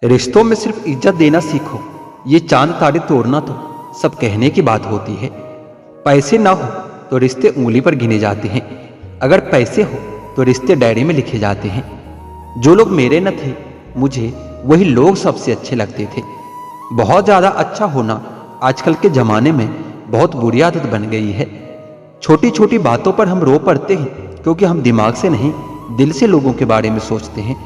रिश्तों में सिर्फ इज्जत देना सीखो, ये चांद तारे तोड़ना तो सब कहने की बात होती है। पैसे ना हो तो रिश्ते उंगली पर गिने जाते हैं, अगर पैसे हो तो रिश्ते डायरी में लिखे जाते हैं। जो लोग मेरे न थे मुझे वही लोग सबसे अच्छे लगते थे। बहुत ज़्यादा अच्छा होना आजकल के ज़माने में बहुत बुरी आदत बन गई है। छोटी छोटी बातों पर हम रो पड़ते हैं क्योंकि हम दिमाग से नहीं दिल से लोगों के बारे में सोचते हैं।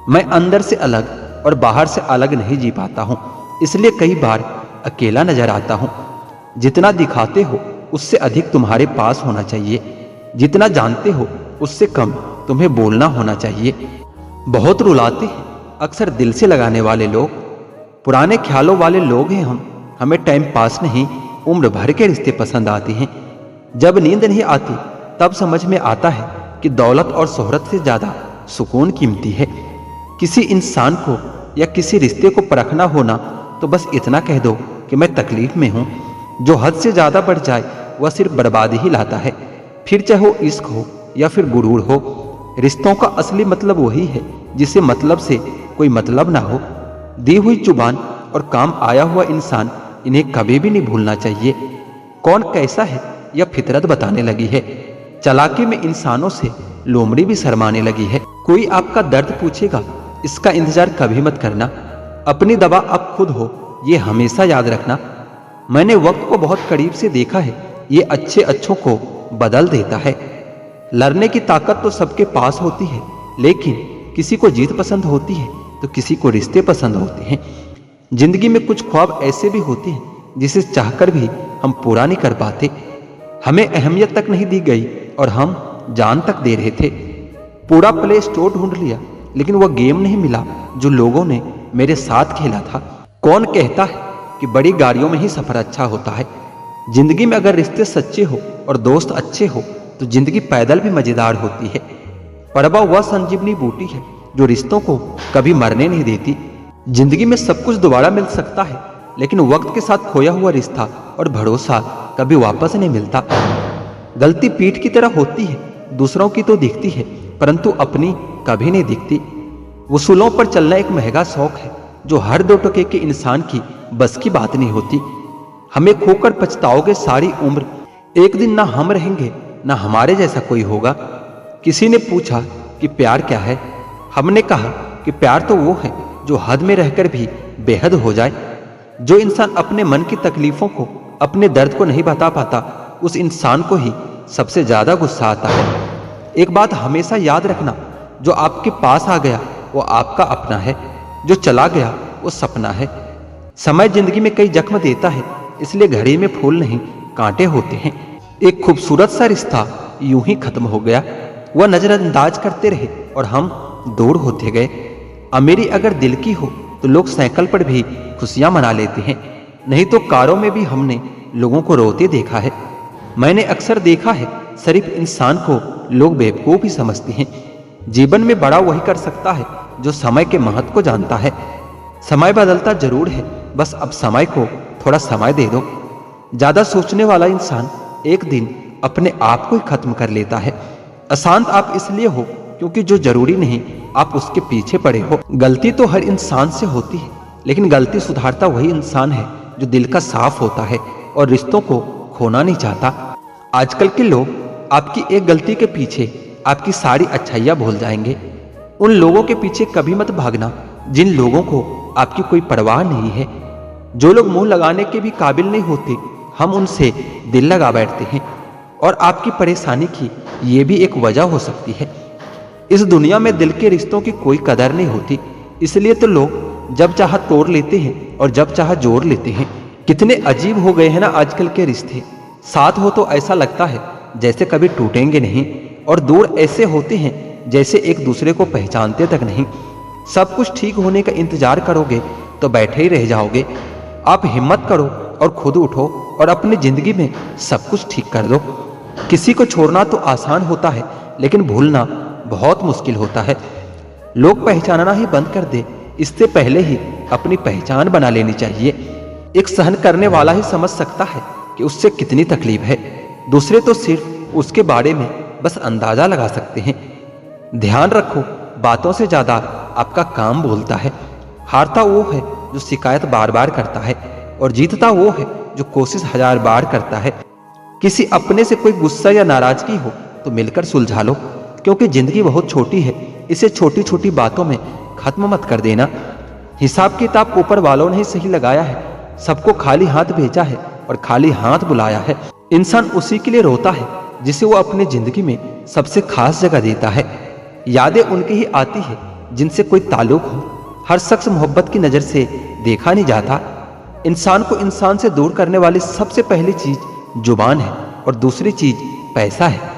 मैं अंदर से अलग और बाहर से अलग नहीं जी पाता हूँ, इसलिए कई बार अकेला नजर आता हूँ। जितना दिखाते हो उससे अधिक तुम्हारे पास होना चाहिए, जितना जानते हो उससे कम तुम्हें बोलना होना चाहिए। बहुत रुलाते हैं अक्सर दिल से लगाने वाले लोग, पुराने ख्यालों वाले लोग हैं हम। हमें टाइम पास नहीं उम्र भर के रिश्ते पसंद आते हैं। जब नींद नहीं आती तब समझ में आता है कि दौलत और शोहरत से ज्यादा सुकून कीमती है। किसी इंसान को या किसी रिश्ते को परखना होना तो बस इतना कह दो कि मैं तकलीफ में हूं। जो हद से ज्यादा बढ़ जाए वह सिर्फ बर्बादी ही लाता है, फिर चाहे वो इश्क हो या फिर गुरूर हो। रिश्तों का असली मतलब वही है जिसे मतलब से कोई मतलब ना हो। दी हुई जुबान और काम आया हुआ इंसान, इन्हें कभी भी नहीं भूलना चाहिए। कौन कैसा है यह फितरत बताने लगी है। चालाकी में इंसानों से लोमड़ी भी शर्माने लगी है। कोई आपका दर्द पूछेगा, इसका इंतजार कभी मत करना। अपनी दवा अब खुद हो, ये हमेशा याद रखना। मैंने वक्त को बहुत करीब से देखा है, ये अच्छे अच्छों को बदल देता है। लड़ने की ताकत तो सबके पास होती है, लेकिन किसी को जीत पसंद होती है तो किसी को रिश्ते पसंद होते हैं। जिंदगी में कुछ ख्वाब ऐसे भी होते हैं जिसे चाहकर भी हम पूरा नहीं कर पाते। हमें अहमियत तक नहीं दी गई और हम जान तक दे रहे थे। पूरा प्ले स्टोर ढूंढ लिया लेकिन वह गेम नहीं मिला जो लोगों ने मेरे साथ खेला था। कौन कहता है कि बड़ी गाड़ियों में ही सफर अच्छा होता है। जिंदगी में अगर रिश्ते सच्चे हो और दोस्त अच्छे हो तो जिंदगी पैदल भी मजेदार होती है। परवा वह संजीवनी बूटी है जो रिश्तों को कभी मरने नहीं देती। जिंदगी में सब कुछ दोबारा मिल सकता है, लेकिन वक्त के साथ खोया हुआ रिश्ता और भरोसा कभी वापस नहीं मिलता। गलती पीठ की तरह होती है, दूसरों की तो दिखती है परंतु अपनी कभी नहीं दिखती। वसूलों पर चलना एक महंगा शौक है जो हर दो टके के इंसान की बस की बात नहीं होती। हमें खोकर पछताओगे सारी उम्र, एक दिन ना हम रहेंगे ना हमारे जैसा कोई होगा। किसी ने पूछा कि प्यार क्या है, हमने कहा कि प्यार तो वो है जो हद में रहकर भी बेहद हो जाए। जो इंसान अपने मन की तकलीफों को, अपने दर्द को नहीं बता पाता, उस इंसान को ही सबसे ज्यादा गुस्सा आता है। एक बात हमेशा याद रखना, जो आपके पास आ गया वो आपका अपना है, जो चला गया वो सपना है। समय जिंदगी में कई जख्म देता है, इसलिए घड़ी में फूल नहीं कांटे होते हैं। एक खूबसूरत सा रिश्ता यूं ही खत्म हो गया। वह नजरअंदाज करते रहे और हम दूर होते गए। अमीरी अगर दिल की हो तो लोग साइकिल पर भी खुशियां मना लेते हैं, नहीं तो कारों में भी हमने लोगों को रोते देखा है। मैंने अक्सर देखा है शरीफ इंसान को लोग बेवकूफ ही समझते हैं। जीवन में बड़ा वही कर सकता है जो समय के महत्व को जानता है। समय बदलता जरूर है, बस अब समय को थोड़ा समय दे दो। ज्यादा सोचने वाला इंसान एक दिन अपने आप को ही खत्म कर लेता है। अशांत आप इसलिए हो क्योंकि जो जरूरी नहीं आप उसके पीछे पड़े हो। गलती तो हर इंसान से होती है, लेकिन गलती सुधारता वही इंसान है जो दिल का साफ होता है और रिश्तों को खोना नहीं चाहता। आजकल के लोग आपकी एक गलती के पीछे आपकी सारी अच्छाइयां भूल जाएंगे। उन लोगों के पीछे कभी मत भागना जिन लोगों को आपकी कोई परवाह नहीं है। जो लोग मुंह लगाने के भी काबिल नहीं होते, हम उनसे दिल लगा बैठते हैं और आपकी परेशानी की ये भी एक वजह हो सकती है। इस दुनिया में दिल के रिश्तों की कोई कदर नहीं होती, इसलिए तो लोग जब चाह तोड़ लेते हैं और जब चाह जोड़ लेते हैं। कितने अजीब हो गए हैं ना आजकल के रिश्ते। साथ हो तो ऐसा लगता है जैसे कभी टूटेंगे नहीं, और दूर ऐसे होते हैं जैसे एक दूसरे को पहचानते तक नहीं। सब कुछ ठीक होने का इंतजार करोगे तो बैठे ही रह जाओगे। आप हिम्मत करो और खुद उठो और अपनी जिंदगी में सब कुछ ठीक कर दो। किसी को छोड़ना तो आसान होता है, लेकिन भूलना बहुत मुश्किल होता है। लोग पहचानना ही बंद कर दे, इससे पहले ही अपनी पहचान बना लेनी चाहिए। एक सहन करने वाला ही समझ सकता है कि उससे कितनी तकलीफ है। दूसरे तो सिर्फ उसके बारे में बस अंदाजा लगा सकते हैं। ध्यान रखो, बातों से ज्यादा आपका काम बोलता है। हारता वो है जो शिकायत बार बार करता है, और जीतता वो है जो कोशिश 1000 बार करता है। किसी अपने से कोई गुस्सा या नाराजगी हो तो मिलकर सुलझा लो, क्योंकि जिंदगी बहुत छोटी है, इसे छोटी छोटी बातों में खत्म मत कर देना। हिसाब किताब ऊपर वालों ने ही सही लगाया है, सबको खाली हाथ भेजा है और खाली हाथ बुलाया है। इंसान उसी के लिए रोता है जिसे वो अपनी जिंदगी में सबसे खास जगह देता है। यादें उनकी ही आती है जिनसे कोई ताल्लुक हो। हर शख्स मोहब्बत की नजर से देखा नहीं जाता। इंसान को इंसान से दूर करने वाली सबसे पहली चीज जुबान है और दूसरी चीज पैसा है।